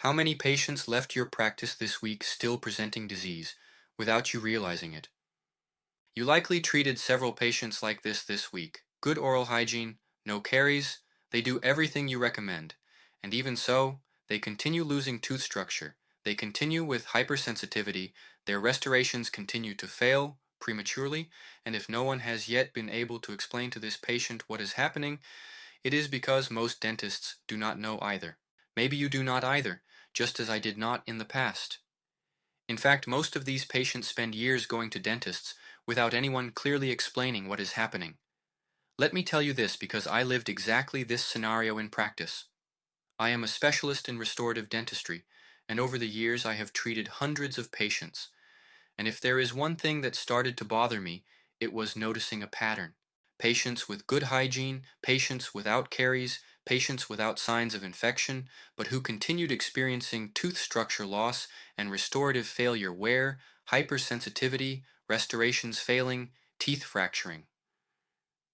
How many patients left your practice this week still presenting disease, without you realizing it? You likely treated several patients like this week. Good oral hygiene, no caries, they do everything you recommend. And even so, they continue losing tooth structure. They continue with hypersensitivity, their restorations continue to fail prematurely, and if no one has yet been able to explain to this patient what is happening, it is because most dentists do not know either. Maybe you do not either, just as I did not in the past. In fact, most of these patients spend years going to dentists without anyone clearly explaining what is happening. Let me tell you this because I lived exactly this scenario in practice. I am a specialist in restorative dentistry, and over the years I have treated hundreds of patients. And if there is one thing that started to bother me, it was noticing a pattern. Patients with good hygiene, patients without caries, patients without signs of infection, but who continued experiencing tooth structure loss and restorative failure wear, hypersensitivity, restorations failing, teeth fracturing.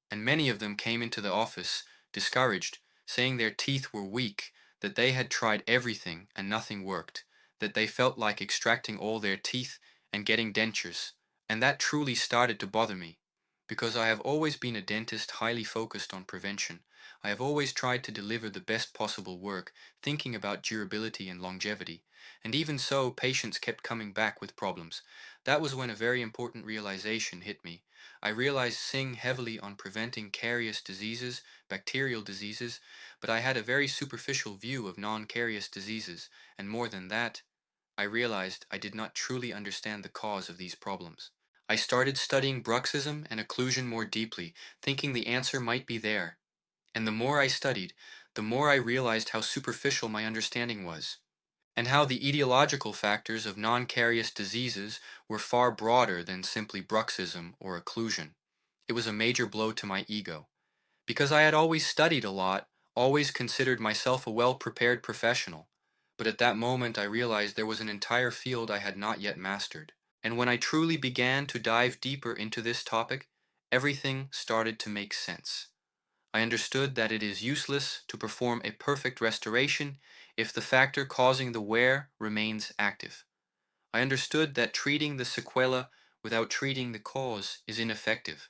And many of them came into the office discouraged, saying their teeth were weak, that they had tried everything and nothing worked, that they felt like extracting all their teeth and getting dentures. And that truly started to bother me, because I have always been a dentist highly focused on prevention. I have always tried to deliver the best possible work, thinking about durability and longevity. And even so, patients kept coming back with problems. That was when a very important realization hit me. I realized Singh heavily on preventing carious diseases, bacterial diseases, but I had a very superficial view of non-carious diseases, and more than that, I realized I did not truly understand the cause of these problems. I started studying bruxism and occlusion more deeply, thinking the answer might be there. And the more I studied, the more I realized how superficial my understanding was, and how the etiological factors of non-carious diseases were far broader than simply bruxism or occlusion. It was a major blow to my ego, because I had always studied a lot, always considered myself a well-prepared professional. But at that moment I realized there was an entire field I had not yet mastered. And when I truly began to dive deeper into this topic, everything started to make sense. I understood that it is useless to perform a perfect restoration if the factor causing the wear remains active. I understood that treating the sequela without treating the cause is ineffective,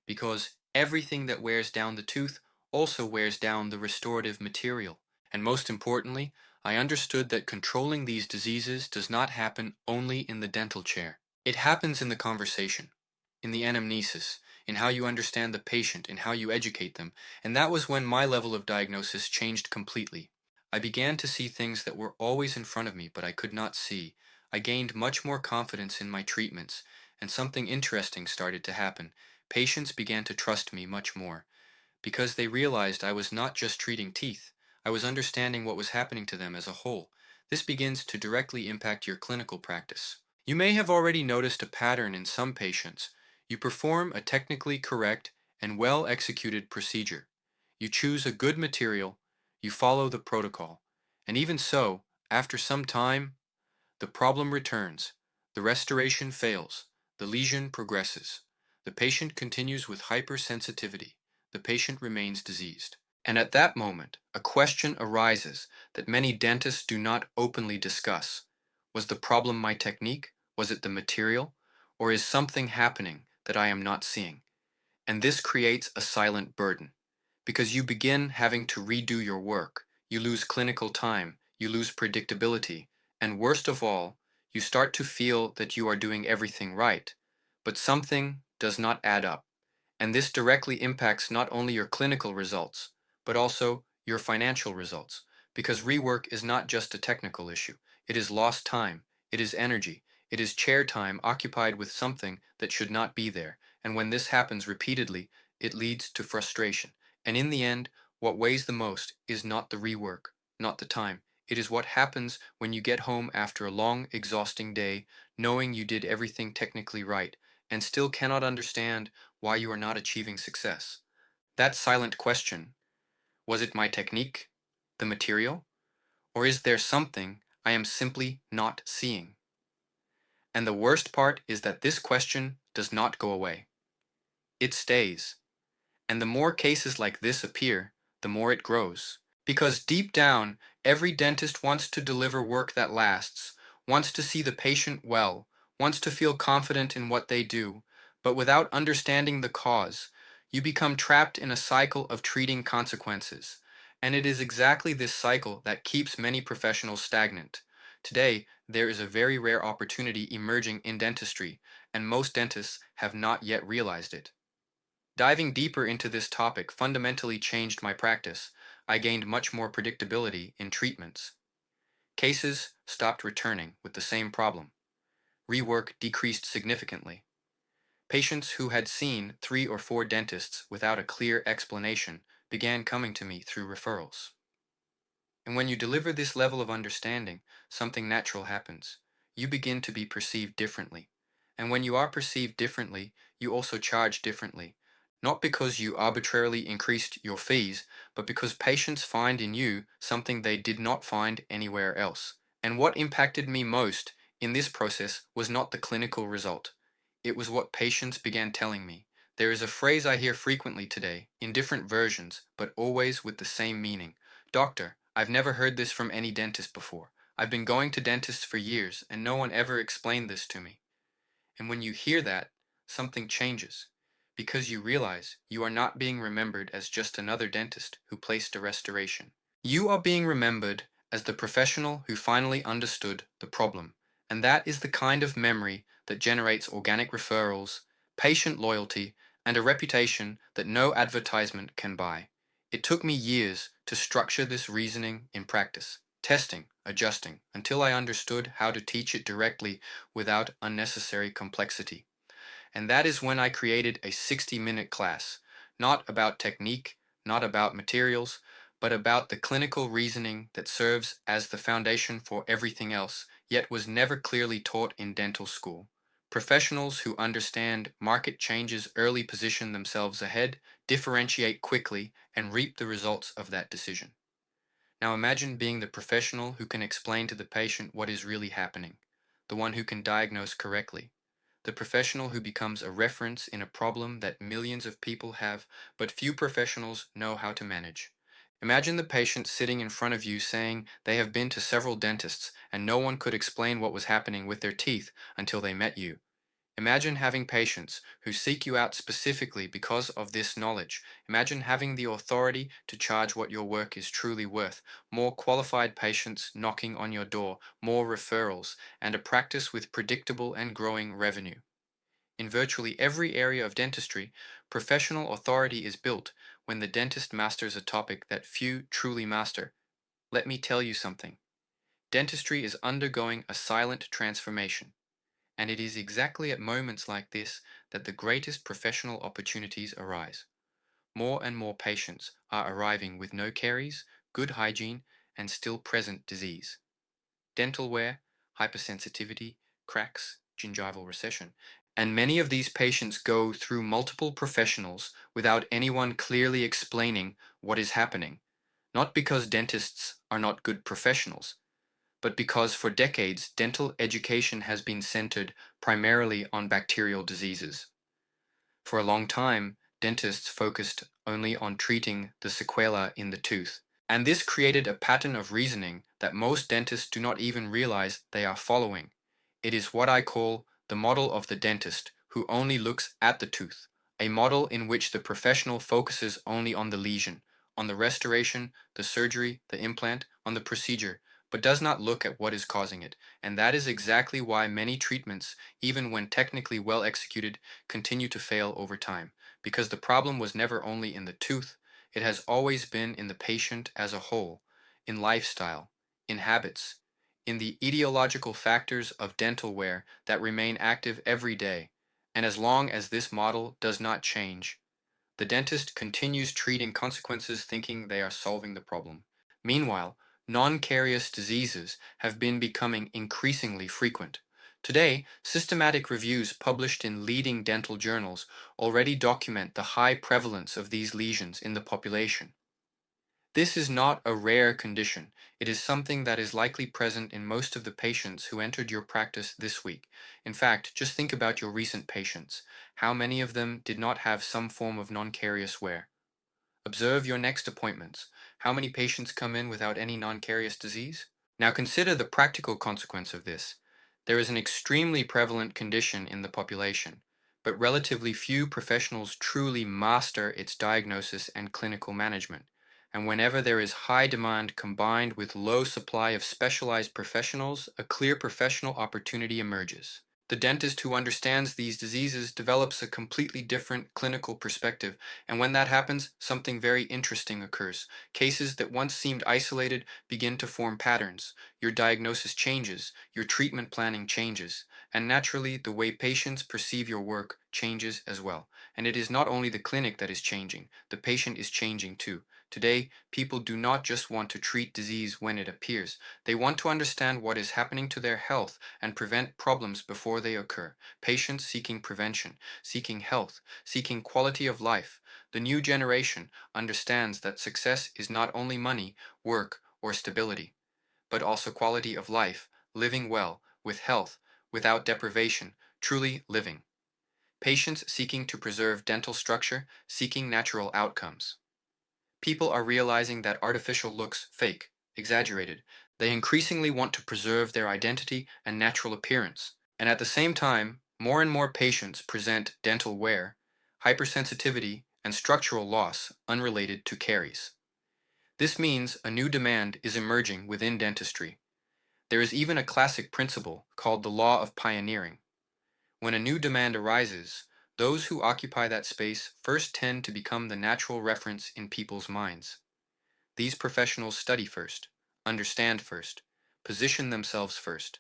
because everything that wears down the tooth also wears down the restorative material. And most importantly, I understood that controlling these diseases does not happen only in the dental chair. It happens in the conversation, in the anamnesis, in how you understand the patient, in how you educate them, and that was when my level of diagnosis changed completely. I began to see things that were always in front of me but I could not see. I gained much more confidence in my treatments, and something interesting started to happen. Patients began to trust me much more, because they realized I was not just treating teeth, I was understanding what was happening to them as a whole. This begins to directly impact your clinical practice. You may have already noticed a pattern in some patients. You perform a technically correct and well-executed procedure. You choose a good material, you follow the protocol, and even so, after some time, the problem returns, the restoration fails, the lesion progresses, the patient continues with hypersensitivity, the patient remains diseased. And at that moment, a question arises that many dentists do not openly discuss. Was the problem my technique? Was it the material? Or is something happening that I am not seeing? And this creates a silent burden, because you begin having to redo your work, you lose clinical time, you lose predictability, and worst of all, you start to feel that you are doing everything right, but something does not add up. And this directly impacts not only your clinical results, but also your financial results, because rework is not just a technical issue. It is lost time, it is energy, it is chair time occupied with something that should not be there. And when this happens repeatedly, it leads to frustration. And in the end, what weighs the most is not the rework, not the time. It is what happens when you get home after a long, exhausting day, knowing you did everything technically right, and still cannot understand why you are not achieving success. That silent question, was it my technique, the material, or is there something I am simply not seeing? And the worst part is that this question does not go away. It stays. And the more cases like this appear, the more it grows, Because deep down, every dentist wants to deliver work that lasts, wants to see the patient well, wants to feel confident in what they do, but without understanding the cause, you become trapped in a cycle of treating consequences. And it is exactly this cycle that keeps many professionals stagnant. Today, there is a very rare opportunity emerging in dentistry, and most dentists have not yet realized it. Diving deeper into this topic fundamentally changed my practice. I gained much more predictability in treatments. Cases stopped returning with the same problem. Rework decreased significantly. Patients who had seen 3 or 4 dentists without a clear explanation began coming to me through referrals. And when you deliver this level of understanding, something natural happens. You begin to be perceived differently. And when you are perceived differently, you also charge differently. Not because you arbitrarily increased your fees, but because patients find in you something they did not find anywhere else. And what impacted me most in this process was not the clinical result. It was what patients began telling me. There is a phrase I hear frequently today, in different versions, but always with the same meaning. Doctor, I've never heard this from any dentist before. I've been going to dentists for years, and no one ever explained this to me. And when you hear that, something changes. Because you realize you are not being remembered as just another dentist who placed a restoration. You are being remembered as the professional who finally understood the problem. And that is the kind of memory that generates organic referrals, patient loyalty, and a reputation that no advertisement can buy. It took me years to structure this reasoning in practice, testing, adjusting, until I understood how to teach it directly without unnecessary complexity. And that is when I created a 60-minute class, not about technique, not about materials, but about the clinical reasoning that serves as the foundation for everything else, yet was never clearly taught in dental school. Professionals who understand market changes early position themselves ahead, differentiate quickly, and reap the results of that decision. Now imagine being the professional who can explain to the patient what is really happening, the one who can diagnose correctly, the professional who becomes a reference in a problem that millions of people have, but few professionals know how to manage. Imagine the patient sitting in front of you saying they have been to several dentists and no one could explain what was happening with their teeth until they met you. Imagine having patients who seek you out specifically because of this knowledge. Imagine having the authority to charge what your work is truly worth, more qualified patients knocking on your door, more referrals, and a practice with predictable and growing revenue. In virtually every area of dentistry, professional authority is built when the dentist masters a topic that few truly master. Let me tell you something. Dentistry is undergoing a silent transformation. And it is exactly at moments like this that the greatest professional opportunities arise. More and more patients are arriving with no caries, good hygiene, and still present disease. Dental wear, hypersensitivity, cracks, gingival recession. And many of these patients go through multiple professionals without anyone clearly explaining what is happening. Not because dentists are not good professionals, but because for decades dental education has been centered primarily on bacterial diseases. For a long time, dentists focused only on treating the sequela in the tooth, and this created a pattern of reasoning that most dentists do not even realize they are following. It is what I call the model of the dentist who only looks at the tooth, a model in which the professional focuses only on the lesion, on the restoration, the surgery, the implant, on the procedure, but does not look at what is causing it. And that is exactly why many treatments, even when technically well executed, continue to fail over time, because the problem was never only in the tooth, it has always been in the patient as a whole, in lifestyle, in habits, in the etiological factors of dental wear that remain active every day. And as long as this model does not change, the dentist continues treating consequences thinking they are solving the problem. Meanwhile, non-carious diseases have been becoming increasingly frequent. Today, systematic reviews published in leading dental journals already document the high prevalence of these lesions in the population. This is not a rare condition. It is something that is likely present in most of the patients who entered your practice this week. In fact, just think about your recent patients. How many of them did not have some form of non-carious wear? Observe your next appointments. How many patients come in without any non-carious disease? Now consider the practical consequence of this. There is an extremely prevalent condition in the population, but relatively few professionals truly master its diagnosis and clinical management. And whenever there is high demand combined with low supply of specialized professionals, a clear professional opportunity emerges. The dentist who understands these diseases develops a completely different clinical perspective, and when that happens, something very interesting occurs. Cases that once seemed isolated begin to form patterns. Your diagnosis changes, your treatment planning changes, and naturally, the way patients perceive your work changes as well. And it is not only the clinic that is changing, the patient is changing too. Today, people do not just want to treat disease when it appears. They want to understand what is happening to their health and prevent problems before they occur. Patients seeking prevention, seeking health, seeking quality of life. The new generation understands that success is not only money, work, or stability, but also quality of life, living well, with health, without deprivation, truly living. Patients seeking to preserve dental structure, seeking natural outcomes. People are realizing that artificial looks fake, exaggerated. They increasingly want to preserve their identity and natural appearance. And at the same time, more and more patients present dental wear, hypersensitivity, and structural loss unrelated to caries. This means a new demand is emerging within dentistry. There is even a classic principle called the law of pioneering. When a new demand arises, those who occupy that space first tend to become the natural reference in people's minds. These professionals study first, understand first, position themselves first,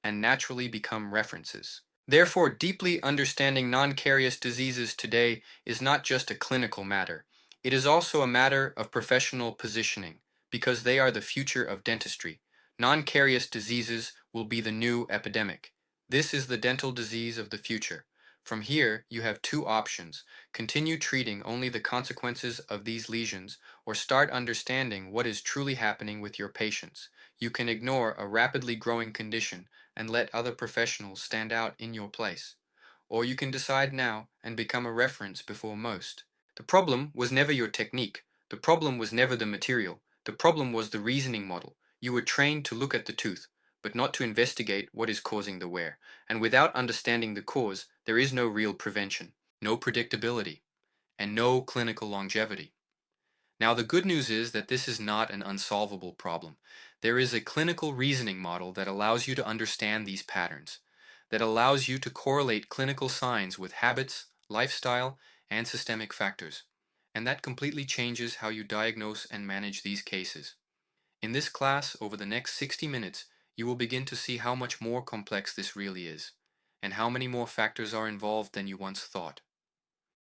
and naturally become references. Therefore, deeply understanding non-carious diseases today is not just a clinical matter. It is also a matter of professional positioning, because they are the future of dentistry. Non-carious diseases will be the new epidemic. This is the dental disease of the future. From here, you have two options. Continue treating only the consequences of these lesions, or start understanding what is truly happening with your patients. You can ignore a rapidly growing condition and let other professionals stand out in your place. Or you can decide now and become a reference before most. The problem was never your technique. The problem was never the material. The problem was the reasoning model. You were trained to look at the tooth, but not to investigate what is causing the wear. And without understanding the cause, there is no real prevention, no predictability, and no clinical longevity. Now, the good news is that this is not an unsolvable problem. There is a clinical reasoning model that allows you to understand these patterns, that allows you to correlate clinical signs with habits, lifestyle, and systemic factors. And that completely changes how you diagnose and manage these cases. In this class, over the next 60 minutes, you will begin to see how much more complex this really is, and how many more factors are involved than you once thought.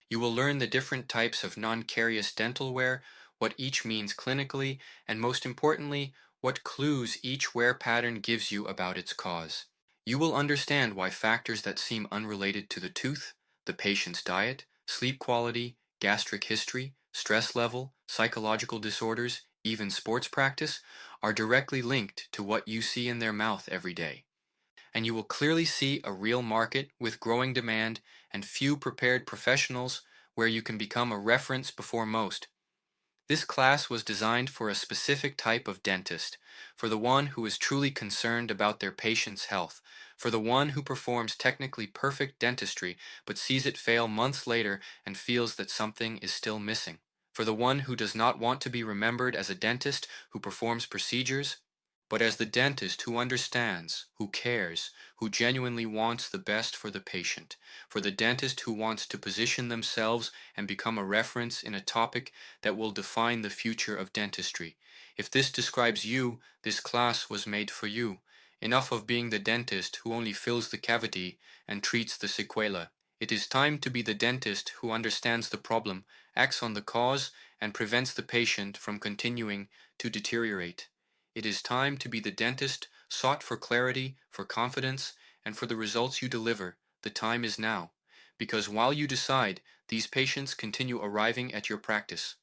You will learn the different types of non-carious dental wear, what each means clinically, and most importantly, what clues each wear pattern gives you about its cause. You will understand why factors that seem unrelated to the tooth, the patient's diet, sleep quality, gastric history, stress level, psychological disorders, even sports practice, are directly linked to what you see in their mouth every day. And you will clearly see a real market with growing demand and few prepared professionals where you can become a reference before most. This class was designed for a specific type of dentist, for the one who is truly concerned about their patient's health, for the one who performs technically perfect dentistry but sees it fail months later and feels that something is still missing, for the one who does not want to be remembered as a dentist who performs procedures, but as the dentist who understands, who cares, who genuinely wants the best for the patient, for the dentist who wants to position themselves and become a reference in a topic that will define the future of dentistry. If this describes you, this class was made for you. Enough of being the dentist who only fills the cavity and treats the sequela. It is time to be the dentist who understands the problem, acts on the cause, and prevents the patient from continuing to deteriorate. It is time to be the dentist sought for clarity, for confidence, and for the results you deliver. The time is now. Because while you decide, these patients continue arriving at your practice.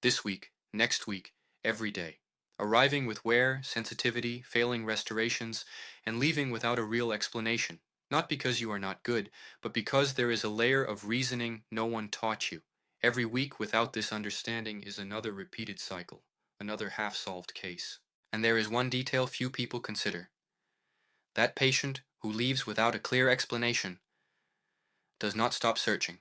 This week, next week, every day. Arriving with wear, sensitivity, failing restorations, and leaving without a real explanation. Not because you are not good, but because there is a layer of reasoning no one taught you. Every week without this understanding is another repeated cycle, another half-solved case. And there is one detail few people consider. That patient who leaves without a clear explanation does not stop searching.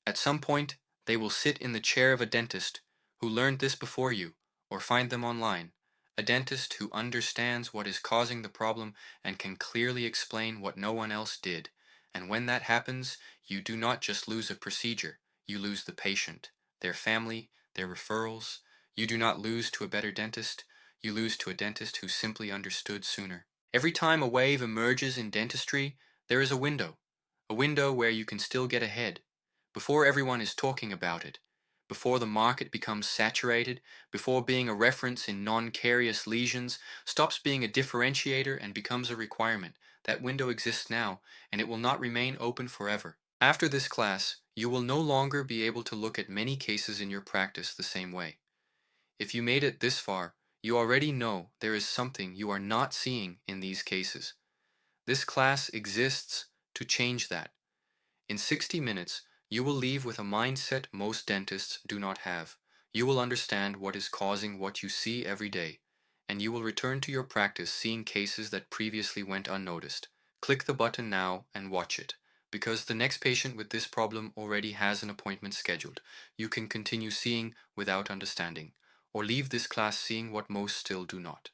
At some point, they will sit in the chair of a dentist who learned this before you, or find them online, a dentist who understands what is causing the problem and can clearly explain what no one else did. And when that happens, you do not just lose a procedure, you lose the patient, their family, their referrals. You do not lose to a better dentist, you lose to a dentist who simply understood sooner. Every time a wave emerges in dentistry, there is a window where you can still get ahead before everyone is talking about it, before the market becomes saturated, before being a reference in non-carious lesions stops being a differentiator and becomes a requirement. That window exists now, and it will not remain open forever. After this class, you will no longer be able to look at many cases in your practice the same way. If you made it this far, you already know there is something you are not seeing in these cases. This class exists to change that. In 60 minutes, you will leave with a mindset most dentists do not have. You will understand what is causing what you see every day, and you will return to your practice seeing cases that previously went unnoticed. Click the button now and watch it, because the next patient with this problem already has an appointment scheduled. You can continue seeing without understanding, or leave this class seeing what most still do not.